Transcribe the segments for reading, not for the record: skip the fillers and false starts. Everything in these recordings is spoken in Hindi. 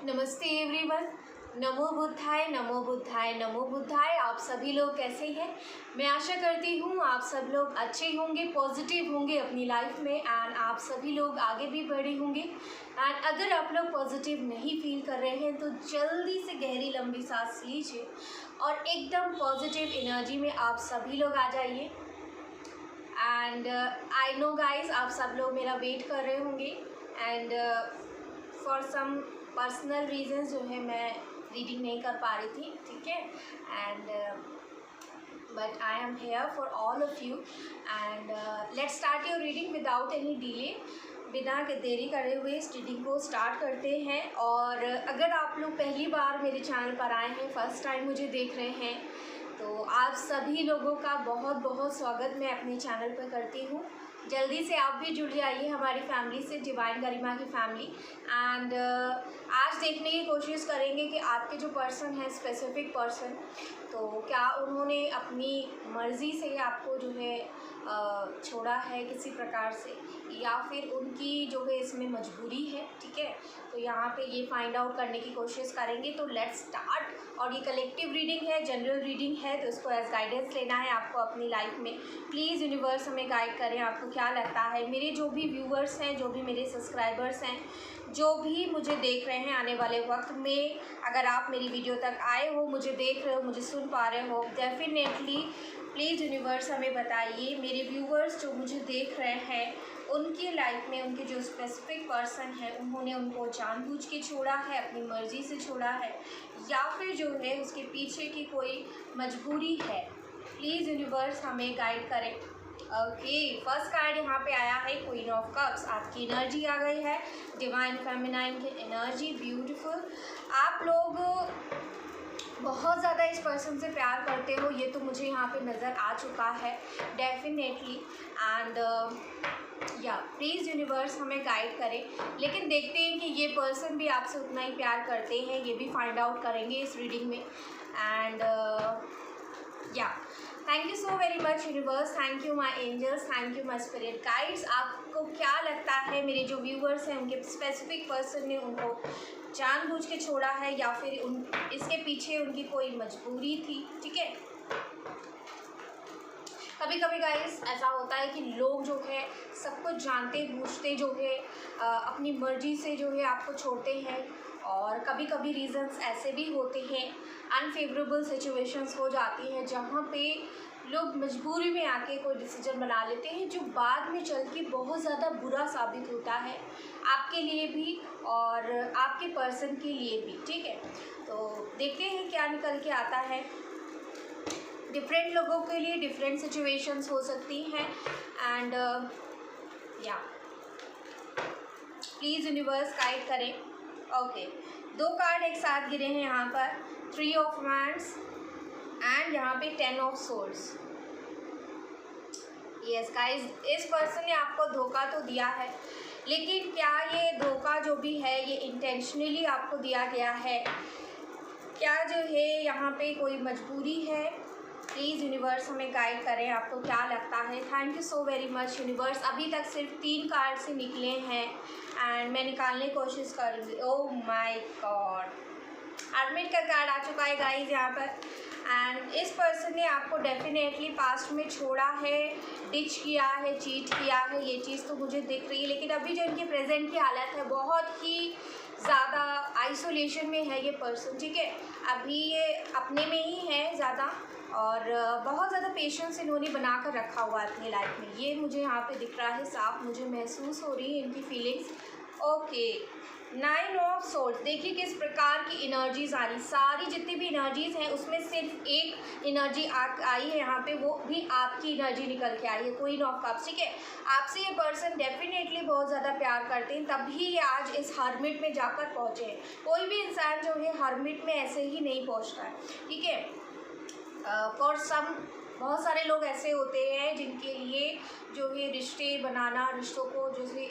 नमस्ते एवरीवन। नमो बुद्धाय नमो बुद्धाय नमो बुद्धाय। आप सभी लोग कैसे हैं? मैं आशा करती हूँ आप सब लोग अच्छे होंगे, पॉजिटिव होंगे अपनी लाइफ में एंड आप सभी लोग आगे भी बढ़े होंगे। एंड अगर आप लोग पॉजिटिव नहीं फील कर रहे हैं तो जल्दी से गहरी लंबी सांस लीजिए और एकदम पॉजिटिव एनर्जी में आप सभी लोग आ जाइए। एंड आई नो गाइज, आप सब लोग मेरा वेट कर रहे होंगे and for some personal reasons जो है मैं रीडिंग नहीं कर पा रही थी, ठीक है। And but I am here for all of you and let's start your reading without any delay. बिना देरी करे हुए इस रीडिंग को स्टार्ट करते हैं। और अगर आप लोग पहली बार मेरे चैनल पर आए हैं, फर्स्ट टाइम मुझे देख रहे हैं, तो आप सभी लोगों का बहुत बहुत स्वागत मैं अपने चैनल पर करती हूँ। जल्दी से आप भी जुड़ जाइए हमारी फैमिली से, डिवाइन गरिमा की फैमिली। एंड आज देखने की कोशिश करेंगे कि आपके जो पर्सन है, स्पेसिफिक पर्सन, तो क्या उन्होंने अपनी मर्ज़ी से आपको जो है छोड़ा है किसी प्रकार से, या फिर उनकी जो है इसमें मजबूरी है, ठीक है। तो यहाँ पे ये फाइंड आउट करने की कोशिश करेंगे। तो लेट्स स्टार्ट। और ये कलेक्टिव रीडिंग है, जनरल रीडिंग है, तो इसको एज गाइडेंस लेना है आपको अपनी लाइफ में। प्लीज़ यूनिवर्स हमें गाइड करें। आपको क्या लगता है, मेरे जो भी व्यूअर्स हैं, जो भी मेरे सब्सक्राइबर्स हैं, जो भी मुझे देख रहे हैं, आने वाले वक्त में अगर आप मेरी वीडियो तक आए हो, मुझे देख रहे हो, मुझे सुन पा रहे हो, डेफिनेटली प्लीज़ यूनिवर्स हमें बताइए, मेरे व्यूअर्स जो मुझे देख रहे हैं, उनकी लाइफ में उनके जो स्पेसिफिक पर्सन है, उन्होंने उनको जानबूझ के छोड़ा है, अपनी मर्ज़ी से छोड़ा है, या फिर जो है उसके पीछे की कोई मजबूरी है। प्लीज़ यूनिवर्स हमें गाइड करें। ओके, फर्स्ट कार्ड यहाँ पे आया है क्वीन ऑफ कप्स। आपकी एनर्जी आ गई है, डिवाइन फेमिनाइन की एनर्जी, ब्यूटीफुल। आप लोग बहुत ज़्यादा इस पर्सन से प्यार करते हो, ये तो मुझे यहाँ पे नज़र आ चुका है डेफिनेटली। एंड या प्लीज़ यूनिवर्स हमें गाइड करें। लेकिन देखते हैं कि ये पर्सन भी आपसे उतना ही प्यार करते हैं, ये भी फाइंड आउट करेंगे इस रीडिंग में। एंड या thank you so very much universe, thank you my angels, thank you my spirit guides. आपको क्या लगता है, मेरे जो व्यूअर्स हैं, उनके स्पेसिफिक पर्सन ने उनको जानबूझ के छोड़ा है, या फिर इसके पीछे उनकी कोई मजबूरी थी, ठीक है। कभी कभी गाइस ऐसा होता है कि लोग जो है सब कुछ जानते बूझते जो है अपनी मर्जी से जो है आपको छोड़ते हैं। और कभी कभी रीज़न्स ऐसे भी होते हैं, अनफेवरेबल सिचुएशंस हो जाती हैं, जहाँ पे लोग मजबूरी में आके कोई डिसीजन बना लेते हैं जो बाद में चल के बहुत ज़्यादा बुरा साबित होता है, आपके लिए भी और आपके पर्सन के लिए भी, ठीक है। तो देखते हैं क्या निकल के आता है। डिफरेंट लोगों के लिए डिफरेंट सिचुएशंस हो सकती हैं। एंड या प्लीज़ यूनिवर्स गाइड करें। ओके, दो कार्ड एक साथ गिरे हैं यहाँ पर, 3 ऑफ वैंड्स एंड यहाँ पे 10 ऑफ सोर्ड्स। यस गाइस, इस पर्सन ने आपको धोखा तो दिया है, लेकिन क्या ये धोखा जो भी है ये इंटेंशनली आपको दिया गया है, क्या जो है यहाँ पे कोई मजबूरी है? प्लीज़ यूनिवर्स हमें गाइड करें। आपको क्या लगता है? Thank you so very much universe. अभी तक सिर्फ 3 कार्ड से निकले हैं एंड मैं निकालने की कोशिश कर रही हूँ। ओह माय गॉड, हर्मिट का कार्ड आ चुका है गाइस यहाँ पर। एंड इस पर्सन ने आपको डेफिनेटली पास्ट में छोड़ा है, डिच किया है, चीट किया है, ये चीज़ तो मुझे दिख रही है। लेकिन अभी जो इनकी प्रेजेंट की हालत है, बहुत ही ज़्यादा आइसोलेशन में है ये पर्सन, ठीक है। अभी ये अपने में ही है ज़्यादा, और बहुत ज़्यादा पेशेंस इन्होंने बना कर रखा हुआ है अपनी लाइफ में, ये मुझे यहाँ पे दिख रहा है साफ, मुझे महसूस हो रही है इनकी फीलिंग्स। Okay, 9 of swords. देखिए किस प्रकार की एनर्जीज आ रही, सारी जितनी भी एनर्जीज हैं उसमें सिर्फ एक एनर्जी आई है यहाँ पे, वो भी आपकी एनर्जी निकल के आई है, क्वीन ऑफ कप्स, ठीक है। आपसे ये पर्सन डेफिनेटली बहुत ज़्यादा प्यार करते हैं, तभी ये आज इस हर्मिट में जाकर पहुँचे हैं। कोई भी इंसान जो है हर्मिट में ऐसे ही नहीं पहुँचता है, ठीक है। फॉर सम बहुत सारे लोग ऐसे होते हैं जिनके लिए जो है रिश्ते बनाना, रिश्तों को जो है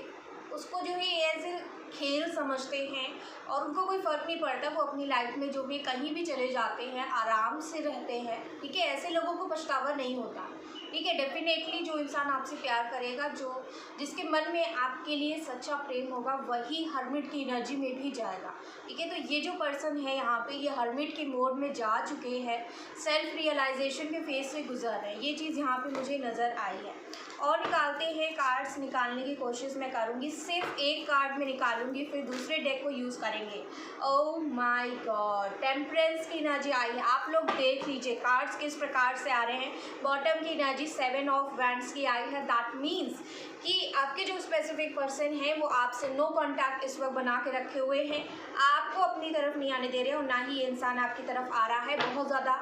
उसको जो है एज ए खेल समझते हैं और उनको कोई फ़र्क नहीं पड़ता, वो अपनी लाइफ में जो भी कहीं भी चले जाते हैं, आराम से रहते हैं, ठीक है। ऐसे लोगों को पछतावा नहीं होता, ठीक है। डेफिनेटली जो इंसान आपसे प्यार करेगा, जो जिसके मन में आपके लिए सच्चा प्रेम होगा, वही हर्मिट की एनर्जी में भी जाएगा, ठीक है। तो ये जो पर्सन है यहाँ पे, ये हर्मिट के मोड में जा चुके हैं, सेल्फ रियलाइजेशन के फेज से गुजर रहे हैं, ये चीज़ यहाँ पे मुझे नज़र आई है। और निकालते हैं, कार्ड्स निकालने की कोशिश मैं करूँगी, सिर्फ एक कार्ड में निकालूंगी, फिर दूसरे डेक को यूज़ करेंगे। ओह माय गॉड, टेम्परेंस की एनर्जी आई है। आप लोग देख लीजिए कार्ड्स किस प्रकार से आ रहे हैं। बॉटम की एनर्जी 7 ऑफ वैंड्स की आई है। दैट मीन्स कि आपके जो स्पेसिफिक पर्सन हैं वो आपसे नो कांटेक्ट इस वक्त बना के रखे हुए हैं, आपको अपनी तरफ नहीं आने दे रहे, और ना ही ये इंसान आपकी तरफ आ रहा है। बहुत ज़्यादा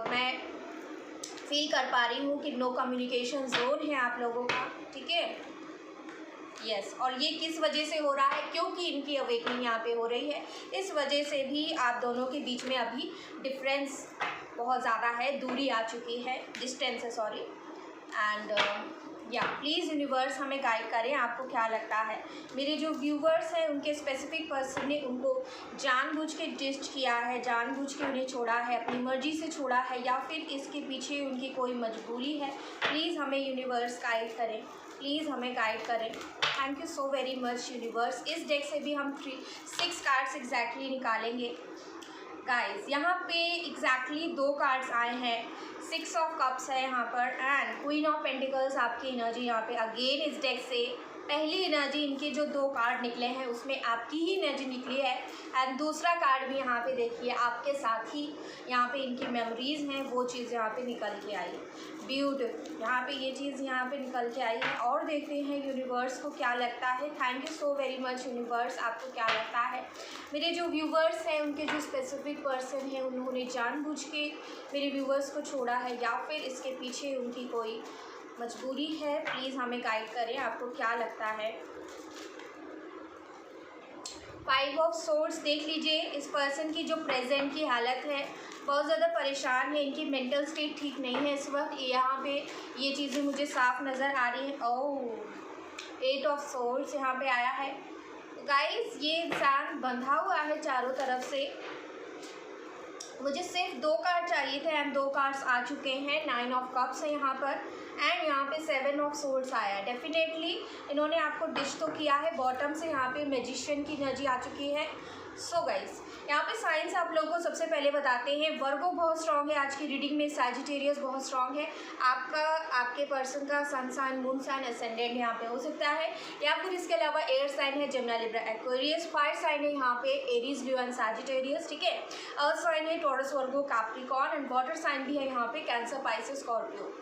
मैं फील कर पा रही हूँ कि नो कम्युनिकेशन जोन है आप लोगों का, ठीक है। यस, और ये किस वजह से हो रहा है, क्योंकि इनकी अवेकनिंग यहाँ पे हो रही है, इस वजह से भी आप दोनों के बीच में अभी डिफरेंस बहुत ज़्यादा है, दूरी आ चुकी है, डिस्टेंस है, सॉरी। एंड या प्लीज़ यूनिवर्स हमें गाइड करें, आपको क्या लगता है। मेरे जो व्यूवर्स हैं उनके स्पेसिफिक पर्सन ने उनको जानबूझ के डिस्ट किया है, जानबूझ के उन्हें छोड़ा है, अपनी मर्जी से छोड़ा है, या फिर इसके पीछे उनकी कोई मजबूरी है। प्लीज़ हमें यूनिवर्स गाइड करें, प्लीज़ हमें गाइड करें। Thank you so very much universe. इस डेक से भी हम 6 कार्ड्स एग्जैक्टली निकालेंगे गाइस। यहाँ पे एग्जैक्टली 2 कार्ड्स आए हैं, 6 ऑफ कप्स है यहाँ पर, एंड क्वीन ऑफ पेंटिकल्स आपकी एनर्जी यहाँ पे अगेन इस डेक से। पहली एनर्जी इनके जो 2 कार्ड निकले हैं उसमें आपकी ही एनर्जी निकली है, एंड दूसरा कार्ड भी यहाँ पे देखिए आपके साथ ही यहाँ पे इनकी मेमोरीज़ हैं, वो चीज़ यहाँ पे निकल के आई। ब्यूटीफुल, यहाँ पे ये चीज़ यहाँ पे निकल के आई है। और देखते हैं यूनिवर्स को क्या लगता है। Thank you so very much universe, आपको क्या लगता है। मेरे जो व्यूवर्स हैं उनके जो स्पेसिफिक पर्सन हैं उन्होंने जानबूझ के मेरे व्यूवर्स को छोड़ा है, या फिर इसके पीछे उनकी कोई मजबूरी है। प्लीज़ हमें गाइड करें, आपको क्या लगता है। 5 ऑफ सोर्ड्स देख लीजिए, इस पर्सन की जो प्रेजेंट की हालत है बहुत ज़्यादा परेशान है, इनकी मेंटल स्टेट ठीक नहीं है इस वक्त। यहाँ पे ये चीज़ें मुझे साफ नज़र आ रही हैं। ओह 8 ऑफ सोर्ड्स यहाँ पे आया है। गाइस ये इंसान बंधा हुआ है चारों तरफ से। मुझे सिर्फ 2 कार्ड चाहिए थे एंड 2 कार्ड्स आ चुके हैं। 9 ऑफ कप्स है यहाँ पर, एंड यहाँ पे 7 ऑफ सोर्ड्स आया है। डेफिनेटली इन्होंने आपको डिश तो किया है। बॉटम से यहाँ पे मैजिशियन की एनर्जी आ चुकी है। सो गाइस यहाँ पे साइंस आप लोगों को सबसे पहले बताते हैं। वर्गो बहुत स्ट्रांग है आज की रीडिंग में, सैजिटेरियस बहुत स्ट्रांग है। आपके पर्सन का sun sign, moon sign, ascendant यहाँ पे हो सकता है, या फिर इसके अलावा एयर साइन है Gemini, Libra, Aquarius. Fire sign है यहाँ पे एरीज, लियो एंड सैजिटेरियस, ठीक है। अर्थ साइन है Taurus, Virgo, Capricorn, and water sign भी है यहाँ पे कैंसर, पाइसेस, स्कॉर्पियो,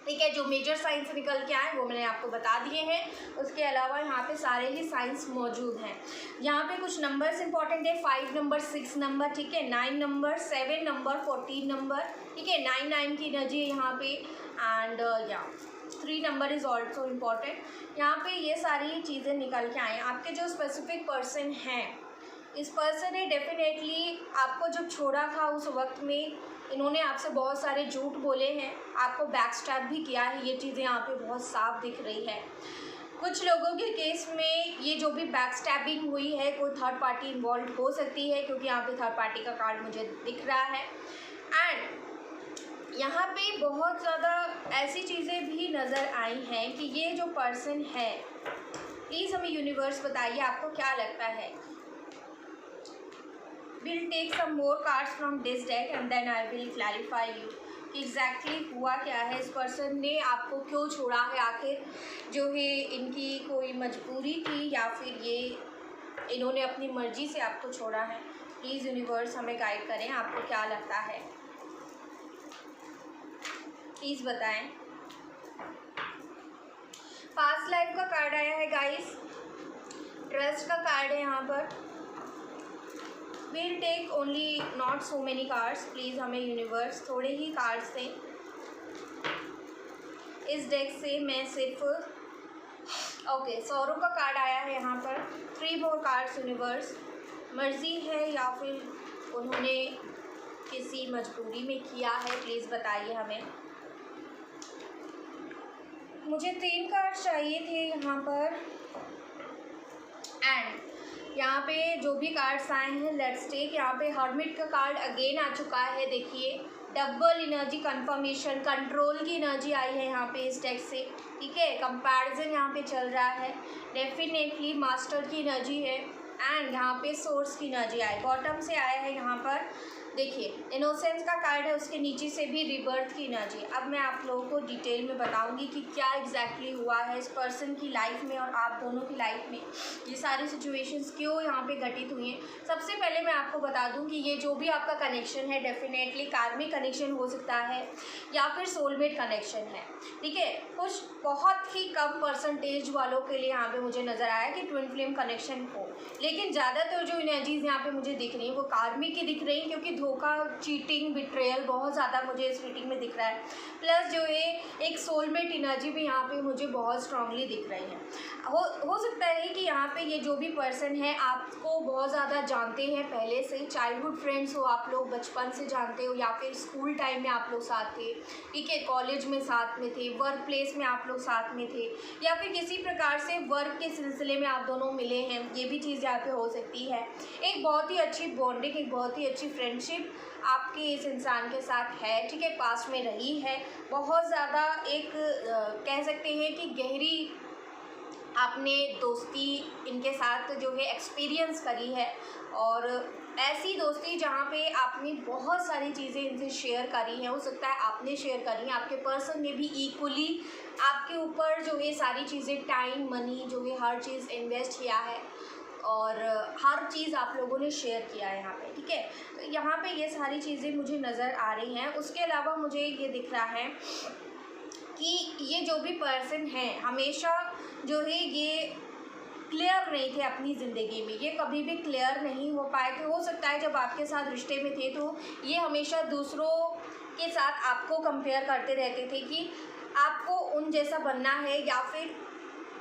ठीक है। जो मेजर साइंस निकल के आए वो मैंने आपको बता दिए हैं। उसके अलावा यहाँ पे सारे ही साइंस मौजूद हैं। यहाँ पे कुछ नंबर्स इंपॉर्टेंट है, 5 नंबर, 6 नंबर, ठीक है, 9 नंबर, 7 नंबर, 14 नंबर, ठीक है। 9 की एनर्जी है यहाँ पे, एंड या 3 नंबर इज़ ऑल्सो इम्पॉर्टेंट। यहाँ पे ये सारी चीज़ें निकल के आए। आपके जो स्पेसिफिक पर्सन हैं, इस पर्सन ने डेफिनेटली आपको जब छोड़ा था उस वक्त में इन्होंने आपसे बहुत सारे झूठ बोले हैं, आपको बैकस्टैब भी किया है। ये चीज़ें यहाँ पे बहुत साफ दिख रही है। कुछ लोगों के केस में ये जो भी बैकस्टैबिंग हुई है, कोई थर्ड पार्टी इन्वॉल्व हो सकती है, क्योंकि यहाँ पे थर्ड पार्टी का कार्ड मुझे दिख रहा है। एंड यहाँ पे बहुत ज़्यादा ऐसी चीज़ें भी नज़र आई हैं कि ये जो पर्सन है, प्लीज़ हमें यूनिवर्स बताइए आपको क्या लगता है। We'll take some more cards from this deck and then I will clarify you कि एग्जैक्टली हुआ क्या है, इस पर्सन ने आपको क्यों छोड़ा है, आखिर जो है इनकी कोई मजबूरी थी या फिर ये इन्होंने अपनी मर्जी से आपको छोड़ा है। प्लीज़ यूनिवर्स हमें गाइड करें, आपको क्या लगता है, प्लीज़ बताएं। पास्ट लाइफ का कार्ड आया है गाइस, ट्रस्ट का कार्ड है यहाँ पर। We'll take only not so many cards, please हमें यूनिवर्स थोड़े ही कार्ड्स दें। इस डेक से मैं सिर्फ ओके सौरों का कार्ड आया है यहाँ पर। 3 more कार्ड्स यूनिवर्स, मर्ज़ी है या फिर उन्होंने किसी मजबूरी में किया है, प्लीज़ बताइए हमें। मुझे 3 कार्ड चाहिए थे यहाँ पर, एंड यहाँ पे जो भी कार्ड्स आए हैं लेट्स टेक। यहाँ पे हर्मिट का कार्ड अगेन आ चुका है, देखिए डबल एनर्जी कंफर्मेशन, कंट्रोल की एनर्जी आई है यहाँ पे इस डेक से, ठीक है। कंपैरिजन यहाँ पे चल रहा है, डेफिनेटली मास्टर की एनर्जी है एंड यहाँ पे सोर्स की एनर्जी आई, बॉटम से आया है यहाँ पर। देखिए इनोसेंस का कार्ड है, उसके नीचे से भी रिबर्थ की एनर्जी। अब मैं आप लोगों को डिटेल में बताऊंगी कि क्या एग्जैक्टली हुआ है इस पर्सन की लाइफ में और आप दोनों की लाइफ में, ये सारी सिचुएशंस क्यों यहाँ पे घटित हुई हैं। सबसे पहले मैं आपको बता दूं कि ये जो भी आपका कनेक्शन है डेफिनेटली कार्मिक कनेक्शन हो सकता है या फिर सोलमेट कनेक्शन है, ठीक है। कुछ बहुत ही कम परसेंटेज वालों के लिए यहाँ पे मुझे नज़र आया कि ट्विन फ्लेम कनेक्शन हो, लेकिन ज़्यादातर जो एनर्जीज़ यहाँ पे मुझे दिख रही हैं वो कार्मिक की दिख रही हैं, क्योंकि धोखा, चीटिंग, बिट्रेयल बहुत ज़्यादा मुझे इस रीडिंग में दिख रहा है। प्लस जो है एक सोलमेट एनर्जी भी यहाँ पे मुझे बहुत स्ट्रांगली दिख रही है। हो सकता है कि यहाँ पे ये जो भी पर्सन है आपको बहुत ज़्यादा जानते हैं पहले से, चाइल्डहुड फ्रेंड्स हो आप लोग, बचपन से जानते हो, या फिर स्कूल टाइम में आप लोग साथ थे, ठीक है, कॉलेज में साथ में थे, वर्क प्लेस में आप लोग साथ में थे, या फिर किसी प्रकार से वर्क के सिलसिले में आप दोनों मिले हैं, ये भी चीज़ यहाँ पे हो सकती है। एक बहुत ही अच्छी बॉन्डिंग, एक बहुत ही अच्छी फ्रेंडशिप आपके इस इंसान के साथ है, ठीक है, पास्ट में रही है। बहुत ज़्यादा एक कह सकते हैं कि गहरी आपने दोस्ती इनके साथ जो है एक्सपीरियंस करी है, और ऐसी दोस्ती जहाँ पे आपने बहुत सारी चीज़ें इनसे शेयर करी हैं, हो सकता है आपने शेयर करी हैं, आपके पर्सन ने भी इक्वली आपके ऊपर जो है सारी चीज़ें, टाइम, मनी जो है हर चीज़ इन्वेस्ट किया है और हर चीज़ आप लोगों ने शेयर किया है यहाँ पे, ठीक है। तो यहाँ पे ये सारी चीज़ें मुझे नज़र आ रही हैं। उसके अलावा मुझे ये दिख रहा है कि ये जो भी पर्सन है हमेशा जो है ये क्लियर नहीं थे अपनी ज़िंदगी में, ये कभी भी क्लियर नहीं हो पाए थे। हो सकता है जब आपके साथ रिश्ते में थे तो ये हमेशा दूसरों के साथ आपको कंपेयर करते रहते थे कि आपको उन जैसा बनना है, या फिर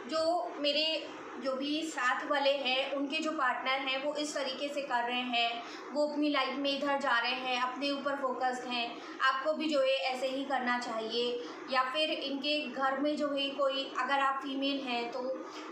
जो मेरे जो भी साथ वाले हैं उनके जो पार्टनर हैं वो इस तरीके से कर रहे हैं, वो अपनी लाइफ में इधर जा रहे हैं, अपने ऊपर फोकस्ड हैं, आपको भी जो है ऐसे ही करना चाहिए। या फिर इनके घर में जो है कोई, अगर आप फीमेल हैं तो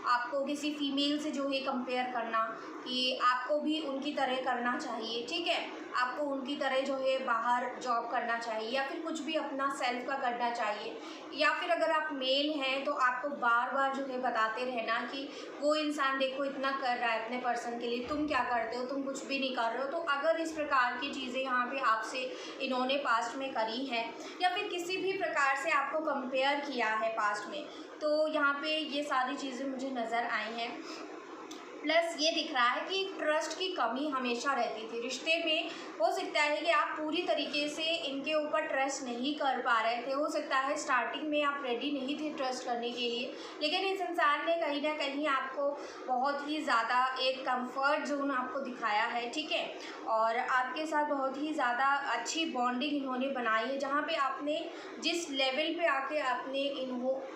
आपको किसी फीमेल से जो है कंपेयर करना कि आपको भी उनकी तरह करना चाहिए, ठीक है, आपको उनकी तरह जो है बाहर जॉब करना चाहिए, या फिर कुछ भी अपना सेल्फ का करना चाहिए। या फिर अगर आप मेल हैं तो आपको बार बार जो है बताते रहना कि वो इंसान देखो इतना कर रहा है अपने पर्सन के लिए, तुम क्या करते हो, तुम कुछ भी नहीं कर रहे हो। तो अगर इस प्रकार की चीज़ें यहाँ पे आपसे इन्होंने पास्ट में करी हैं, या फिर किसी भी प्रकार से आपको कंपेयर किया है पास्ट में, तो यहाँ पे ये सारी चीज़ें मुझे नज़र आई हैं। प्लस ये दिख रहा है कि ट्रस्ट की कमी हमेशा रहती थी रिश्ते में। हो सकता है कि आप पूरी तरीके से इनके ऊपर ट्रस्ट नहीं कर पा रहे थे, हो सकता है स्टार्टिंग में आप रेडी नहीं थे ट्रस्ट करने के लिए, लेकिन इस इंसान ने कहीं ना कहीं आपको बहुत ही ज़्यादा एक कंफर्ट जोन आपको दिखाया है, ठीक है, और आपके साथ बहुत ही ज़्यादा अच्छी बॉन्डिंग इन्होंने बनाई है, जहाँ पे आपने जिस लेवल पे आके आपने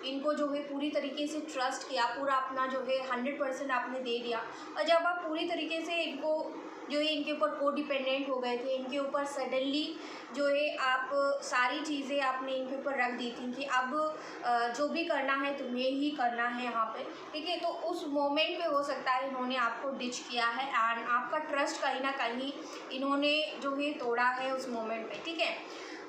इनको जो है पूरी तरीके से ट्रस्ट किया, पूरा अपना जो है 100% आपने दे दिया। और जब आप पूरी तरीके से इनको जो है इनके ऊपर को डिपेंडेंट हो गए थे, इनके ऊपर सडनली जो है आप सारी चीज़ें आपने इनके ऊपर रख दी थी कि अब जो भी करना है तुम्हें ही करना है यहाँ पे, ठीक है, तो उस मोमेंट पे हो सकता है इन्होंने आपको डिच किया है एंड आपका ट्रस्ट कहीं ना कहीं इन्होंने जो है तोड़ा है उस मोमेंट पे, ठीक है।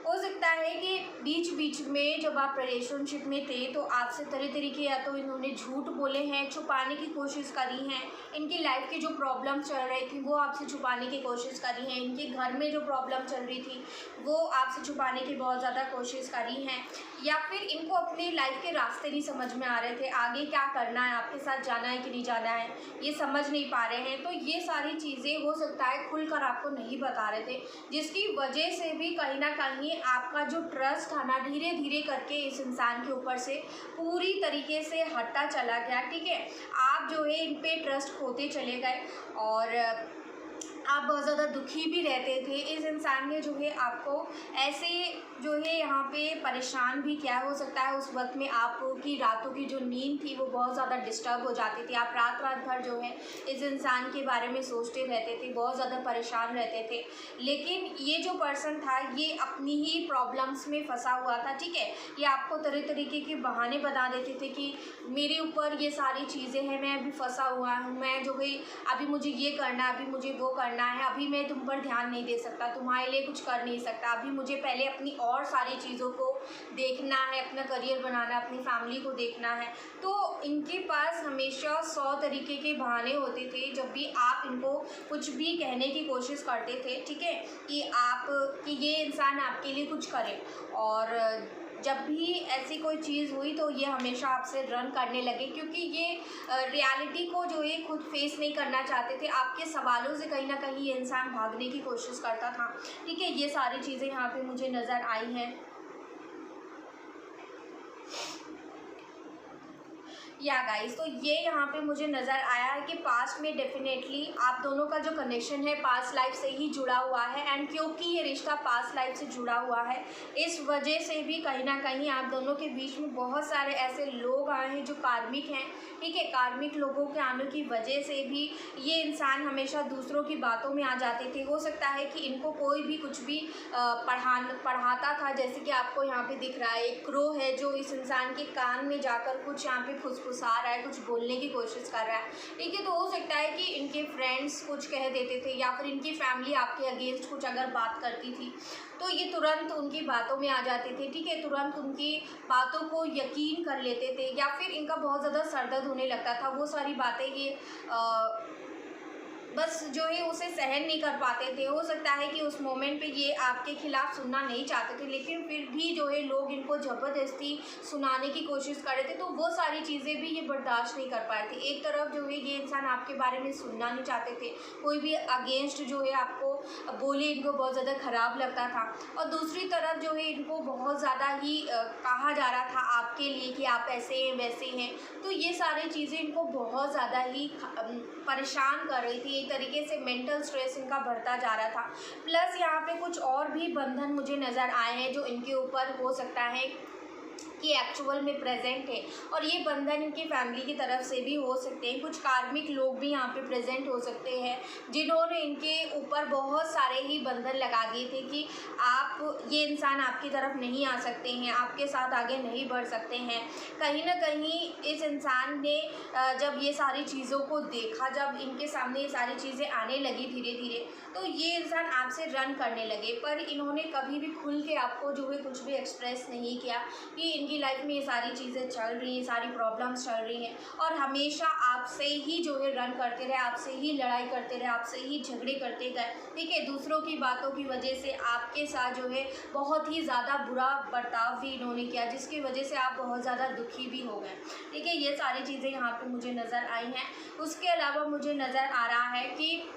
हो सकता है कि बीच बीच में जब आप रिलेशनशिप में थे तो आपसे तरह तरीके या तो इन्होंने झूठ बोले हैं, छुपाने की कोशिश करी हैं, इनकी लाइफ की जो प्रॉब्लम चल रही थी वो आपसे छुपाने की कोशिश करी हैं, इनके घर में जो प्रॉब्लम चल रही थी वो आपसे छुपाने की बहुत ज़्यादा कोशिश करी हैं, या फिर इनको अपनी लाइफ के रास्ते नहीं समझ में आ रहे थे, आगे क्या करना है, आपके साथ जाना है कि नहीं जाना है, ये समझ नहीं पा रहे हैं। तो ये सारी चीज़ें हो सकता है खुलकर आपको नहीं बता रहे थे, जिसकी वजह से भी कहीं ना कहीं आपका जो ट्रस्ट था ना धीरे धीरे करके इस इंसान के ऊपर से पूरी तरीके से हटता चला गया, ठीक है। आप जो है इन पे ट्रस्ट खोते चले गए और आप बहुत ज़्यादा दुखी भी रहते थे। इस इंसान ने जो है आपको ऐसे जो है यहाँ पे परेशान भी क्या हो सकता है, उस वक्त में आपकी रातों की जो नींद थी वो बहुत ज़्यादा डिस्टर्ब हो जाती थी। आप रात रात भर जो है इस इंसान के बारे में सोचते रहते थे, बहुत ज़्यादा परेशान रहते थे। लेकिन ये जो पर्सन था ये अपनी ही प्रॉब्लम्स में फंसा हुआ था, ठीक है। ये आपको तरह तरीके के बहाने बता देते थे कि मेरे ऊपर ये सारी चीज़ें हैं, मैं अभी फंसा हुआ हूँ, मैं जो है अभी मुझे ये करना है, अभी मुझे वो करना है, अभी मैं तुम पर ध्यान नहीं दे सकता, तुम्हारे लिए कुछ कर नहीं सकता, अभी मुझे पहले अपनी और सारी चीज़ों को देखना है, अपना करियर बनाना है, अपनी फैमिली को देखना है। तो इनके पास हमेशा 100 तरीके के बहाने होते थे जब भी आप इनको कुछ भी कहने की कोशिश करते थे, ठीक है, कि ये इंसान आपके लिए कुछ करे। और जब भी ऐसी कोई चीज़ हुई तो ये हमेशा आपसे रन करने लगे, क्योंकि ये रियलिटी को जो है खुद फेस नहीं करना चाहते थे। आपके सवालों से कहीं ना कहीं ये इंसान भागने की कोशिश करता था, ठीक है। ये सारी चीज़ें यहाँ पे मुझे नज़र आई हैं। या गाइस, तो ये यहाँ पे मुझे नज़र आया है कि पास्ट में डेफिनेटली आप दोनों का जो कनेक्शन है पास्ट लाइफ से ही जुड़ा हुआ है। एंड क्योंकि ये रिश्ता पास्ट लाइफ से जुड़ा हुआ है, इस वजह से भी कहीं ना कहीं आप दोनों के बीच में बहुत सारे ऐसे लोग आए हैं जो कार्मिक हैं, ठीक है। कार्मिक लोगों के आने की वजह से भी ये इंसान हमेशा दूसरों की बातों में आ जाते थे। हो सकता है कि इनको कोई भी कुछ भी पढ़ाता था, जैसे कि आपको यहाँ पे दिख रहा है एक क्रो है जो इस इंसान के कान में जाकर कुछ यहाँ पे फुसफुसा रहा है, कुछ बोलने की कोशिश कर रहा है, ठीक है। तो हो सकता है कि इनके फ्रेंड्स कुछ कह देते थे या फिर इनकी फैमिली आपके अगेंस्ट कुछ अगर बात करती थी तो ये तुरंत उनकी बातों में आ जाते थे, ठीक है। तुरंत उनकी बातों को यकीन कर लेते थे, या फिर इनका बहुत ज़्यादा सरदर्द होने लगता था। वो सारी बातें ये बस जो है उसे सहन नहीं कर पाते थे। हो सकता है कि उस मोमेंट पे ये आपके खिलाफ़ सुनना नहीं चाहते थे, लेकिन फिर भी जो है लोग इनको ज़बरदस्ती सुनाने की कोशिश कर रहे थे, तो वो सारी चीज़ें भी ये बर्दाश्त नहीं कर पाए थे। एक तरफ जो है ये इंसान आपके बारे में सुनना नहीं चाहते थे, कोई भी अगेंस्ट जो है आपको बोले इनको बहुत ज़्यादा ख़राब लगता था। और दूसरी तरफ जो है इनको बहुत ज़्यादा ही कहा जा रहा था आपके लिए कि आप ऐसे हैं वैसे हैं। तो ये सारी चीज़ें इनको बहुत ज़्यादा ही परेशान कर रही थी। एक तरीके से मेंटल स्ट्रेस इनका बढ़ता जा रहा था। प्लस यहाँ पे कुछ और भी बंधन मुझे नज़र आए हैं जो इनके ऊपर हो सकता है कि एक्चुअल में प्रेजेंट है, और ये बंधन इनकी फैमिली की तरफ से भी हो सकते हैं। कुछ कार्मिक लोग भी यहाँ पे प्रेजेंट हो सकते हैं जिन्होंने इनके ऊपर बहुत सारे ही बंधन लगा दिए थे कि आप ये इंसान आपकी तरफ नहीं आ सकते हैं, आपके साथ आगे नहीं बढ़ सकते हैं। कहीं ना कहीं इस इंसान ने जब ये सारी चीज़ों को देखा, जब इनके सामने ये सारी चीज़ें आने लगी धीरे धीरे, तो ये इंसान आपसे रन करने लगे। पर इन्होंने कभी भी खुल के आपको जो है कुछ भी एक्सप्रेस नहीं किया कि इनकी लाइफ में ये सारी चीज़ें चल रही हैं, सारी प्रॉब्लम्स चल रही हैं, और हमेशा आपसे ही जो है रन करते रहे, आपसे ही लड़ाई करते रहे, आपसे ही झगड़े करते गए, ठीक है। दूसरों की बातों की वजह से आपके साथ जो है बहुत ही ज़्यादा बुरा बर्ताव भी इन्होंने किया, जिसकी वजह से आप बहुत ज़्यादा दुखी भी हो गए, ठीक है। ये सारी चीज़ें यहाँ पे मुझे नज़र आई हैं। उसके अलावा मुझे नज़र आ रहा है कि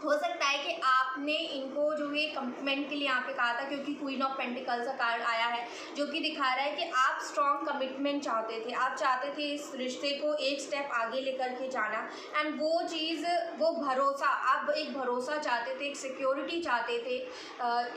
हो सकता है कि आपने इनको जो है कमिटमेंट के लिए यहाँ पे कहा था, क्योंकि क्वीन ऑफ पेंटिकल्स का कार्ड आया है जो कि दिखा रहा है कि आप स्ट्रॉन्ग कमिटमेंट चाहते थे, आप चाहते थे इस रिश्ते को एक स्टेप आगे लेकर के जाना। एंड वो चीज़, वो भरोसा, आप एक भरोसा चाहते थे, एक सिक्योरिटी चाहते थे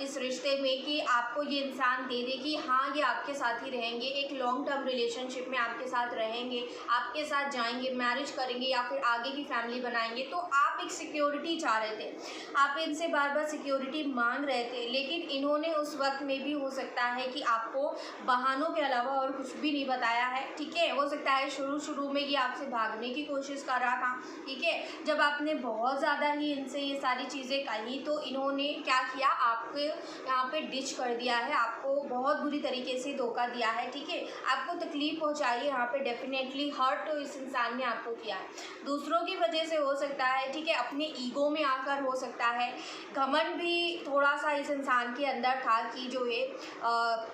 इस रिश्ते में कि आपको ये इंसान दे दे कि हाँ ये आपके साथ ही रहेंगे, एक लॉन्ग टर्म रिलेशनशिप में आपके साथ रहेंगे, आपके साथ जाएंगे, मैरिज करेंगे या फिर आगे की फैमिली बनाएंगे। तो आप एक सिक्योरिटी चाह रहे थे, आप इनसे बार बार सिक्योरिटी मांग रहे थे, लेकिन इन्होंने उस वक्त में भी हो सकता है कि आपको बहानों के अलावा और कुछ भी नहीं बताया है, ठीक है। हो सकता है शुरू में ये आपसे भागने की कोशिश कर रहा था, ठीक है। जब आपने बहुत ज़्यादा ही इनसे ये सारी चीज़ें कही तो इन्होंने क्या किया, आपको यहाँ पे डिच कर दिया है, आपको बहुत बुरी तरीके से धोखा दिया है, ठीक है। आपको तकलीफ पहुँचाई है, यहाँ पे डेफिनेटली हर्ट इस इंसान ने आपको किया है, दूसरों की वजह से हो सकता है, ठीक है। अपने ईगो में आकर हो सकता है, घमंड भी थोड़ा सा इस इंसान के अंदर था कि जो है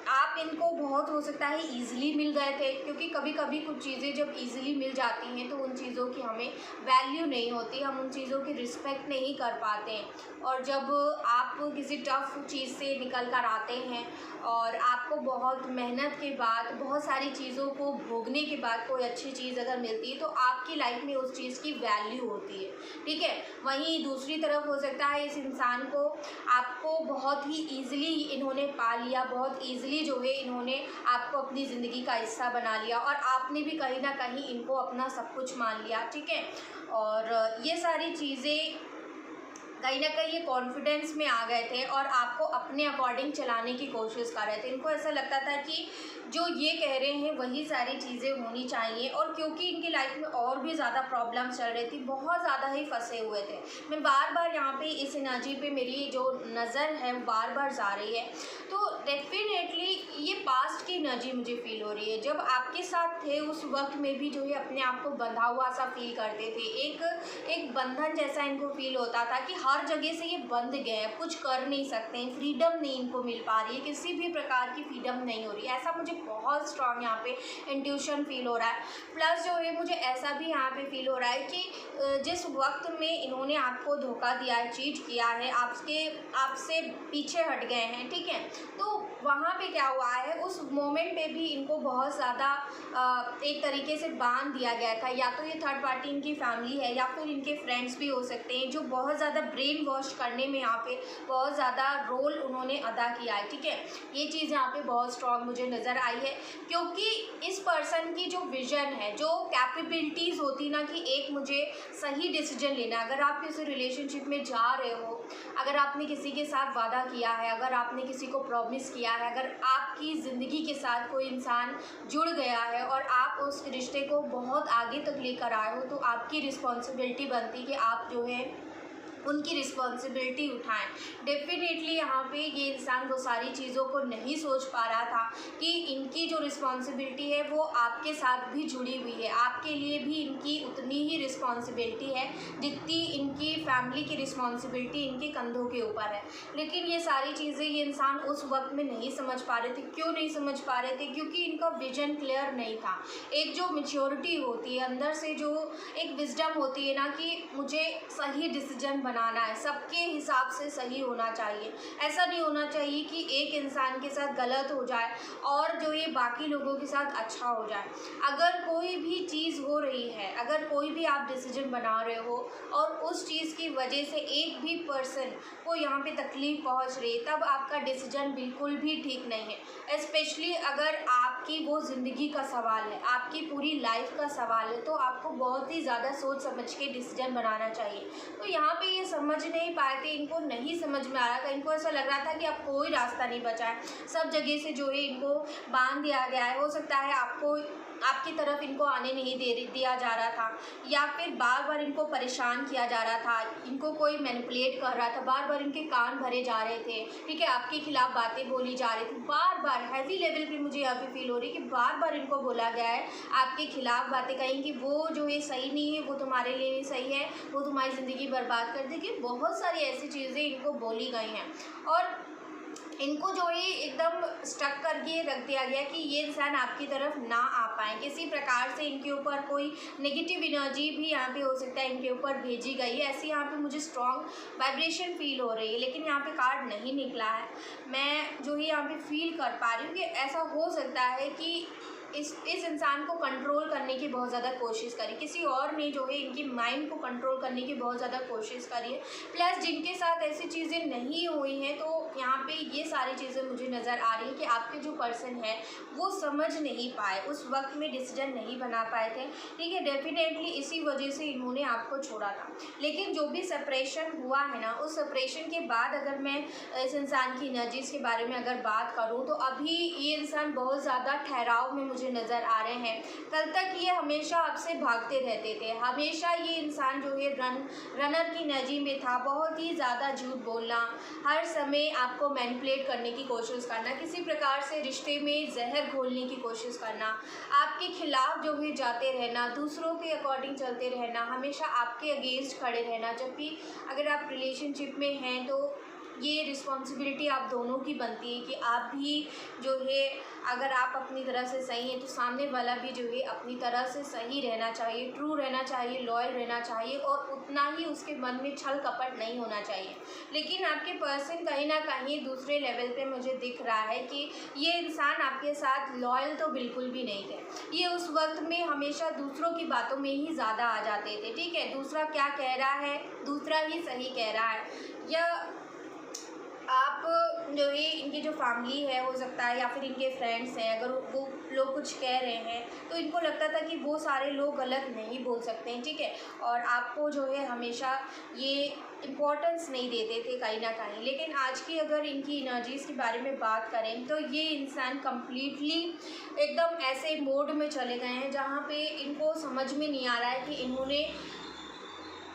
आप इनको बहुत हो सकता है ईजिली मिल गए थे, क्योंकि कभी कभी कुछ चीज़ें जब ईजिली मिल जाती हैं तो उन चीज़ों की हमें वैल्यू नहीं होती, हम उन चीज़ों की रिस्पेक्ट नहीं कर पाते हैं। और जब आप किसी टफ चीज़ से निकल कर आते हैं और आपको बहुत मेहनत के बाद, बहुत सारी चीज़ों को भोगने के बाद कोई अच्छी चीज़ अगर मिलती है तो आपकी लाइफ में उस चीज़ की वैल्यू होती है, ठीक है। वहीं दूसरी तरफ हो सकता है इस इंसान को आपको बहुत ही ईज़िली इन्होंने पा लिया, बहुत ईज़िली जो है इन्होंने आपको अपनी ज़िंदगी का हिस्सा बना लिया और आपने भी कहीं न कहीं इनको अपना सब कुछ मान लिया, ठीक है। और ये सारी चीज़ें कहीं न कहीं ये कॉन्फिडेंस में आ गए थे और आपको अपने अकॉर्डिंग चलाने की कोशिश कर रहे थे। इनको ऐसा लगता था कि जो ये कह रहे हैं वही सारी चीज़ें होनी चाहिए, और क्योंकि इनकी लाइफ में और भी ज़्यादा प्रॉब्लम चल रही थी, बहुत ज़्यादा ही फंसे हुए थे। मैं बार-बार यहाँ पे इस एनर्जी पे मेरी जो नज़र है वो बार-बार जा रही है। तो डेफ़िनेटली ये पास्ट की एनर्जी मुझे फ़ील हो रही है। जब आपके साथ थे उस वक़्त में भी जो है अपने आप को बंधा हुआ सा फ़ील करते थे। एक बंधन जैसा इनको फ़ील होता था कि हर जगह से ये बंध गए हैं, कुछ कर नहीं सकते हैं, फ्रीडम नहीं इनको मिल पा रही है, किसी भी प्रकार की फ्रीडम नहीं हो रही है। ऐसा मुझे बहुत स्ट्रॉन्ग यहाँ पे इंट्यूशन फ़ील हो रहा है। प्लस जो है मुझे ऐसा भी यहाँ पे फ़ील हो रहा है कि जिस वक्त में इन्होंने आपको धोखा दिया है, चीट किया है, आपसे पीछे हट गए हैं, ठीक है, तो वहाँ पे क्या हुआ है, उस मोमेंट पे भी इनको बहुत ज़्यादा एक तरीके से बांध दिया गया था। या तो ये थर्ड पार्टी इनकी फैमिली है या फिर इनके फ्रेंड्स भी हो सकते हैं, जो बहुत ज़्यादा ब्रेन वॉश करने में यहाँ पे बहुत ज़्यादा रोल उन्होंने अदा किया है, ठीक है। ये चीज़ यहाँ पे बहुत स्ट्रॉन्ग मुझे नज़र आई है, क्योंकि इस पर्सन की जो विज़न है, जो कैपेबिलिटीज़ होती ना कि एक मुझे सही डिसीजन लेना, अगर आप किसी रिलेशनशिप में जा रहे हो, अगर आपने किसी के साथ वादा किया है, अगर आपने किसी को प्रॉमिस किया है, अगर आपकी ज़िंदगी के साथ कोई इंसान जुड़ गया है और आप उस रिश्ते को बहुत आगे तक लेकर आए हो, तो आपकी रिस्पॉन्सिबिलिटी बनती है कि आप जो है उनकी रिस्पॉन्सिबिलिटी उठाएं। डेफिनेटली यहाँ पे ये इंसान वो सारी चीज़ों को नहीं सोच पा रहा था कि इनकी जो रिस्पॉन्सिबिलिटी है वो आपके साथ भी जुड़ी हुई है, आपके लिए भी इनकी उतनी ही रिस्पॉन्सिबिलिटी है जितनी इनकी फैमिली की रिस्पॉन्सिबिलिटी इनके कंधों के ऊपर है। लेकिन ये सारी चीज़ें ये इंसान उस वक्त में नहीं समझ पा रहे थे। क्यों नहीं समझ पा रहे थे? क्योंकि इनका विजन क्लियर नहीं था। एक जो मैच्योरिटी होती है अंदर से, जो एक विजडम होती है ना कि मुझे सही डिसीजन बनाना है, सबके हिसाब से सही होना चाहिए। ऐसा नहीं होना चाहिए कि एक इंसान के साथ गलत हो जाए और जो ये बाकी लोगों के साथ अच्छा हो जाए। अगर कोई भी चीज़ हो रही है, अगर कोई भी आप डिसीजन बना रहे हो और उस चीज़ की वजह से एक भी पर्सन को यहाँ पे तकलीफ़ पहुँच रही है, तब आपका डिसीजन बिल्कुल भी ठीक नहीं है। स्पेशली अगर आपकी वो ज़िंदगी का सवाल है, आपकी पूरी लाइफ का सवाल है, तो आपको बहुत ही ज़्यादा सोच समझ के डिसीजन बनाना चाहिए। तो यहाँ पे ये समझ नहीं पाए थे, इनको नहीं समझ में आ रहा था। इनको ऐसा लग रहा था कि अब कोई रास्ता नहीं बचा है, सब जगह से जो है इनको बांध दिया गया है। हो सकता है आपकी तरफ इनको आने नहीं दिया जा रहा था, या फिर बार बार इनको परेशान किया जा रहा था, इनको कोई मैनिपुलेट कर रहा था, बार बार इनके कान भरे जा रहे थे, ठीक है, आपके खिलाफ बातें बोली जा रही थी। बार बार हैवी लेवल पे मुझे यहाँ पे फील हो रही है कि बार बार इनको बोला गया है, आपके खिलाफ बातें कहीं कि वो जो है सही नहीं है, वो तुम्हारे लिए नहीं सही है, वो तुम्हारी ज़िंदगी बर्बाद कर देगी। बहुत सारी ऐसी चीज़ें इनको बोली गई हैं और इनको जो है एकदम स्टक करके रख दिया गया कि ये इंसान आपकी तरफ ना आ पाए। किसी प्रकार से इनके ऊपर कोई नेगेटिव एनर्जी भी यहाँ पे हो सकता है इनके ऊपर भेजी गई है। ऐसी यहाँ पे मुझे स्ट्रॉन्ग वाइब्रेशन फील हो रही है, लेकिन यहाँ पे कार्ड नहीं निकला है। मैं जो है यहाँ पे फील कर पा रही हूँ कि ऐसा हो सकता है कि इस इंसान को कंट्रोल करने की बहुत ज़्यादा कोशिश करी, किसी और ने जो है इनकी माइंड को कंट्रोल करने की बहुत ज़्यादा कोशिश करी है। प्लस जिनके साथ ऐसी चीज़ें नहीं हुई हैं, तो यहाँ पे ये सारी चीज़ें मुझे नज़र आ रही है कि आपके जो पर्सन है वो समझ नहीं पाए, उस वक्त में डिसीजन नहीं बना पाए थे, ठीक है। डेफिनेटली इसी वजह से इन्होंने आपको छोड़ा था। लेकिन जो भी सेपरेशन हुआ है ना, उस सेपरेशन के बाद अगर मैं इस इंसान की एनर्जीज़ के बारे में अगर बात करूँ, तो अभी ये इंसान बहुत ज़्यादा ठहराव में मुझे नज़र आ रहे हैं। कल तक ये हमेशा आपसे भागते रहते थे, हमेशा ये इंसान जो है रनर की एनर्जी में था। बहुत ही ज़्यादा झूठ बोलना, हर समय आपको मैनिपुलेट करने की कोशिश करना, किसी प्रकार से रिश्ते में जहर घोलने की कोशिश करना, आपके खिलाफ जो है जाते रहना, दूसरों के अकॉर्डिंग चलते रहना, हमेशा आपके अगेंस्ट खड़े रहना। जब भी अगर आप रिलेशनशिप में हैं तो ये रिस्पॉन्सिबिलिटी आप दोनों की बनती है कि आप भी जो है, अगर आप अपनी तरह से सही हैं तो सामने वाला भी जो है अपनी तरह से सही रहना चाहिए, ट्रू रहना चाहिए, लॉयल रहना चाहिए, और उतना ही उसके मन में छल कपट नहीं होना चाहिए। लेकिन आपके पर्सन कहीं ना कहीं दूसरे लेवल पे मुझे दिख रहा है कि ये इंसान आपके साथ लॉयल तो बिल्कुल भी नहीं है। ये उस वक्त में हमेशा दूसरों की बातों में ही ज़्यादा आ जाते थे, ठीक है, दूसरा क्या कह रहा है दूसरा ही सही कह रहा है, या आप जो है इनकी जो फैमिली है हो सकता है या फिर इनके फ्रेंड्स हैं, अगर वो लोग कुछ कह रहे हैं तो इनको लगता था कि वो सारे लोग गलत नहीं बोल सकते हैं, ठीक है, और आपको जो है हमेशा ये इम्पोर्टेंस नहीं देते थे कहीं ना कहीं। लेकिन आज की अगर इनकी एनर्जीज़ के बारे में बात करें तो ये इंसान कम्प्लीटली एकदम ऐसे मोड में चले गए हैं जहाँ पे इनको समझ में नहीं आ रहा है कि इन्होंने